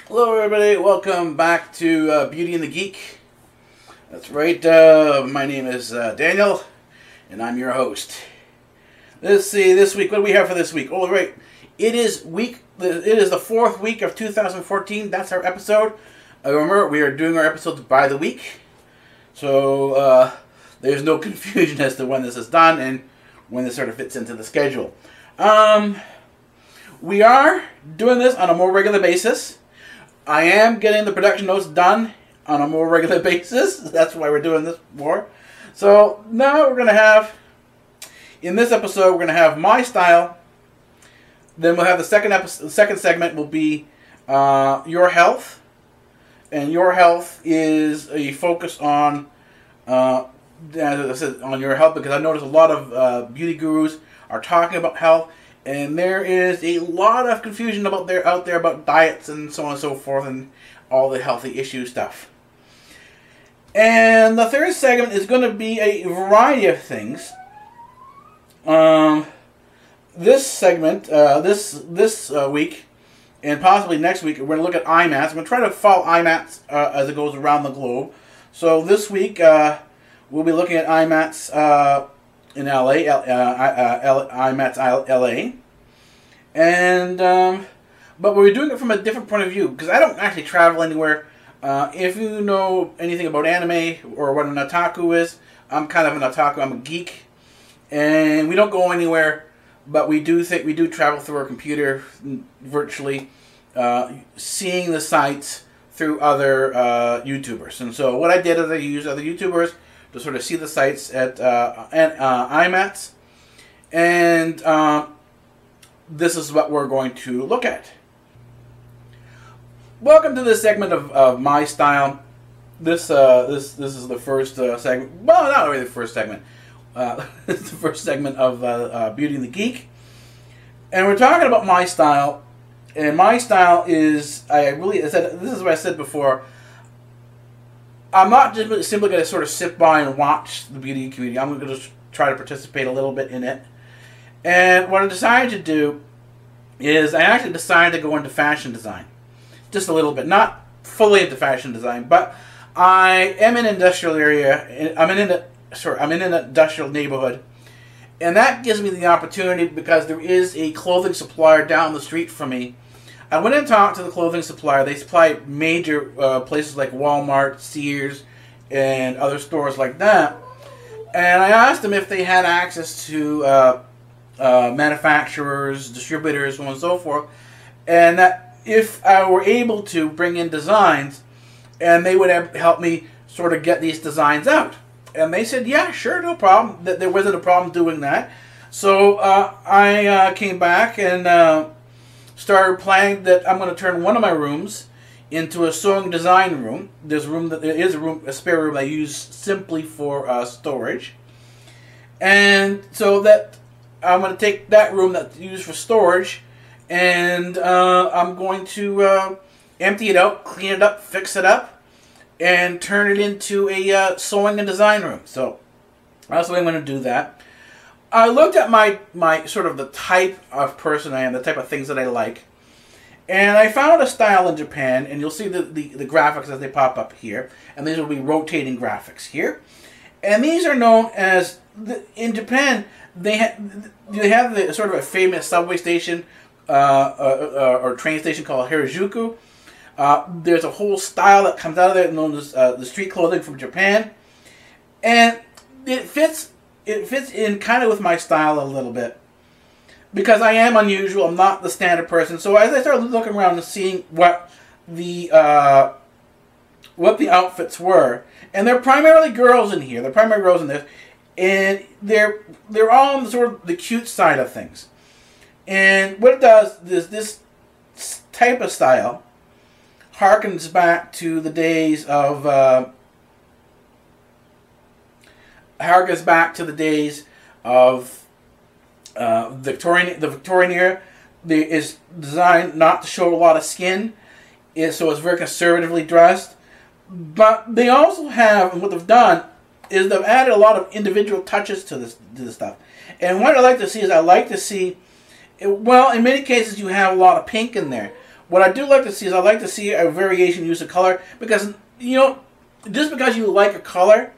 Hello everybody, welcome back to Beauty and the Geek. That's right, my name is Daniel, and I'm your host. Let's see, this week, what do we have for this week? Oh, right, it is the fourth week of 2014, that's our episode. Remember, we are doing our episodes by the week, so there's no confusion as to when this is done and when this sort of fits into the schedule. We are doing this on a more regular basis. I am getting the production notes done on a more regular basis. That's why we're doing this more. So now we're going to have, in this episode, we're going to have my style. Then we'll have the second segment will be your health. And your health is a focus on, as I said, on your health, because I noticed a lot of beauty gurus are talking about health. And there is a lot of confusion out there about diets and so on and so forth and all the healthy issue stuff. And the third segment is going to be a variety of things. This segment, this week, and possibly next week, we're going to look at eye mats. I'm going to try to follow eye mats as it goes around the globe. So this week, we'll be looking at eye mats in LA, IMATS LA, and but we're doing it from a different point of view because I don't actually travel anywhere. If you know anything about anime or what an otaku is, I'm kind of an otaku. I'm a geek, and we don't go anywhere, but we do travel through our computer virtually, seeing the sites through other YouTubers. And so what I did is I used other YouTubers to sort of see the sites at IMATS, and this is what we're going to look at. Welcome to this segment of my style. This is the first segment. Well, not really the first segment. It's the first segment of Beauty and the Geek, and we're talking about my style. And my style is, this is what I said before. I'm not just simply going to sort of sit by and watch the beauty community. I'm going to just try to participate a little bit in it. And what I decided to do is I actually decided to go into fashion design. Just a little bit. Not fully into fashion design, but I am in an industrial area. I'm in an industrial neighborhood. And that gives me the opportunity because there is a clothing supplier down the street from me. I went and talked to the clothing supplier. They supply major places like Walmart, Sears, and other stores like that. And I asked them if they had access to manufacturers, distributors, so on and so forth. And that if I were able to bring in designs, and they would help me sort of get these designs out. And they said, yeah, sure, no problem. That there wasn't a problem doing that. So I came back and started planning that I'm going to turn one of my rooms into a sewing design room. There is a spare room I use simply for storage, and so that I'm going to take that room that's used for storage, and I'm going to empty it out, clean it up, fix it up, and turn it into a sewing and design room. So that's the way I'm going to do that. I looked at my sort of the type of person I am, the type of things that I like, and I found a style in Japan, and you'll see the graphics as they pop up here, and these will be rotating graphics here, and these are known as in Japan they have the sort of a famous subway station or train station called Harajuku. There's a whole style that comes out of there known as the street clothing from Japan, and it fits in kind of with my style a little bit because I am unusual. I'm not the standard person. So as I started looking around and seeing what the what the outfits were, and they're primarily girls in here. They're primarily girls in this, and they're all on the sort of the cute side of things. And what it does is this type of style harkens back to the days of the Victorian era. It is designed not to show a lot of skin, so it's very conservatively dressed. But they also have, and what they've done is they've added a lot of individual touches to this stuff. And what I like to see is well, in many cases you have a lot of pink in there. What I do like to see is I like to see a variation use of color, because, you know, just because you like a color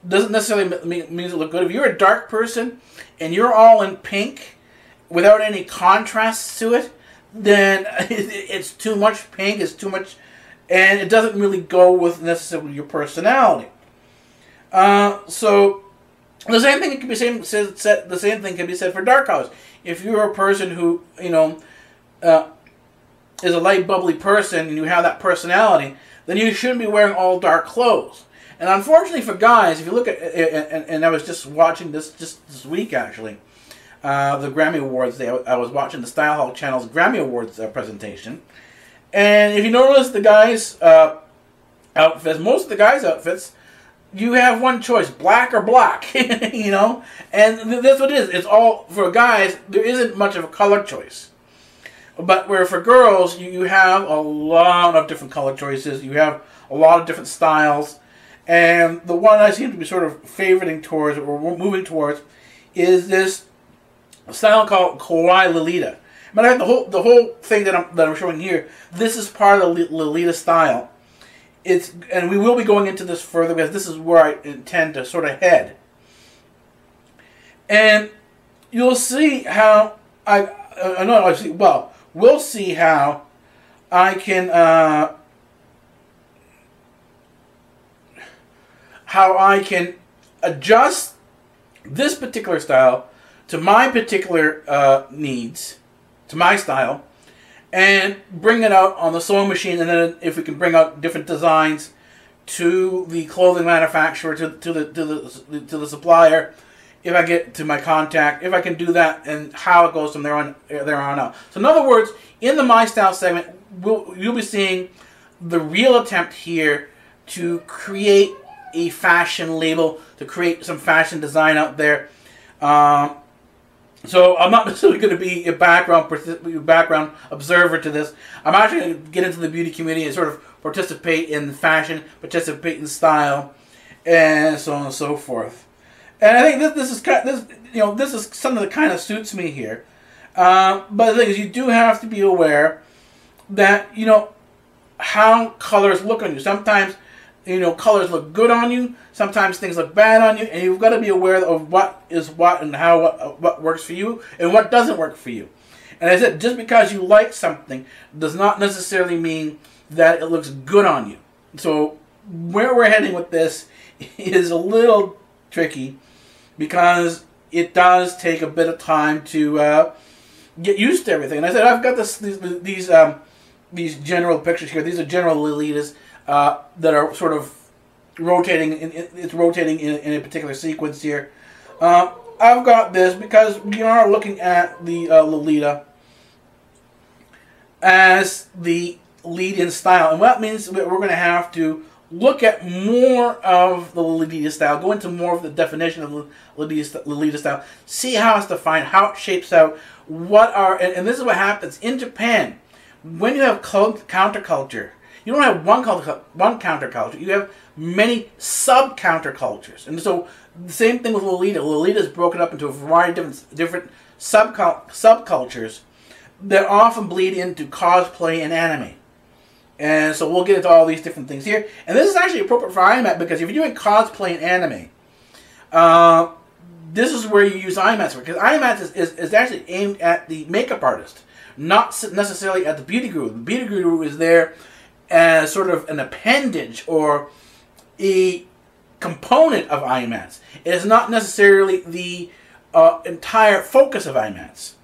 doesn't necessarily mean it look good. If you're a dark person and you're all in pink without any contrast to it, then it's too much pink, it's too much, and it doesn't really go with necessarily your personality. So the same thing can be said for dark colors. If you're a person who, you know, is a light bubbly person and you have that personality, then you shouldn't be wearing all dark clothes. And unfortunately for guys, if you look at, and I was just watching this this week actually, the Grammy Awards. I was watching the Style Hall Channel's Grammy Awards presentation, and if you notice the guys' outfits, most of the guys' outfits, you have one choice: black or black. You know, and that's what it is. It's all for guys. There isn't much of a color choice. But where for girls, you have a lot of different color choices. You have a lot of different styles. And the one I seem to be sort of favoriting towards, or moving towards, is this style called Kawaii Lolita. Matter of fact, the whole thing that I'm showing here, this is part of the Lolita style. And we will be going into this further, because this is where I intend to sort of head. And you'll see how we'll see how I can adjust this particular style to my particular needs, to my style, and bring it out on the sewing machine. And then if we can bring out different designs to the clothing manufacturer, to the supplier, if I get to my contact, if I can do that, and how it goes from there on out. So in other words, in the My Style segment, you'll be seeing the real attempt here to create a fashion label, to create some fashion design out there. So I'm not necessarily going to be a background observer to this. I'm actually going to get into the beauty community and sort of participate in fashion, participate in style, and so on and so forth. And I think this is something that kind of suits me here. But the thing is, you do have to be aware that, you know, how colors look on you. Sometimes, you know, colors look good on you. Sometimes things look bad on you, and you've got to be aware of what is what and how what works for you and what doesn't work for you. And as I said, just because you like something does not necessarily mean that it looks good on you. So where we're heading with this is a little tricky, because it does take a bit of time to get used to everything. And I said, I've got these general pictures here. These are general Lolitas that are sort of rotating. It's rotating in a particular sequence here. I've got this because we are looking at the Lolita as the lead-in style, and what that means we're going to have to look at more of the Lolita style, go into more of the definition of the Lolita style, see how it's defined, how it shapes out, and this is what happens in Japan. When you have counterculture, you don't have one counterculture, you have many sub-countercultures. And so the same thing with Lolita. Lolita is broken up into a variety of different subcultures that often bleed into cosplay and anime. And so we'll get into all these different things here. And this is actually appropriate for IMAT, because if you're doing cosplay and anime, this is where you use IMATs. Because IMATs is actually aimed at the makeup artist, not necessarily at the beauty guru. The beauty guru is there as sort of an appendage or a component of IMATs. It is not necessarily the entire focus of IMATs.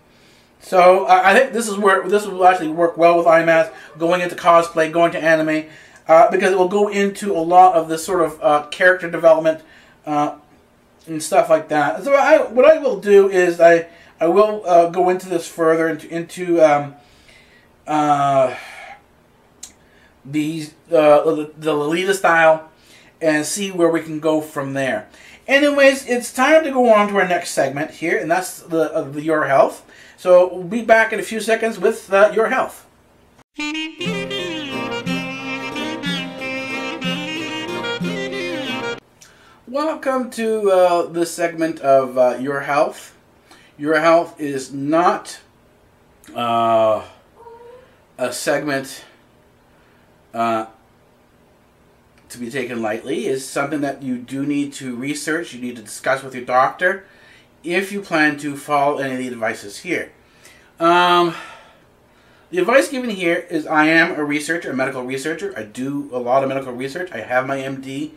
So I think this will actually work well with IMATs, going into cosplay, going to anime. because it will go into a lot of this sort of character development and stuff like that. So what I will do is I will go into this further into the Lolita style and see where we can go from there. Anyways, it's time to go on to our next segment here, and that's the Your Health. So we'll be back in a few seconds with Your Health. Welcome to this segment of Your Health. Your Health is not a segment to be taken lightly. Is something that you do need to research, you need to discuss with your doctor if you plan to follow any of the advices here. The advice given here is I am a researcher, a medical researcher. I do a lot of medical research. I have my MD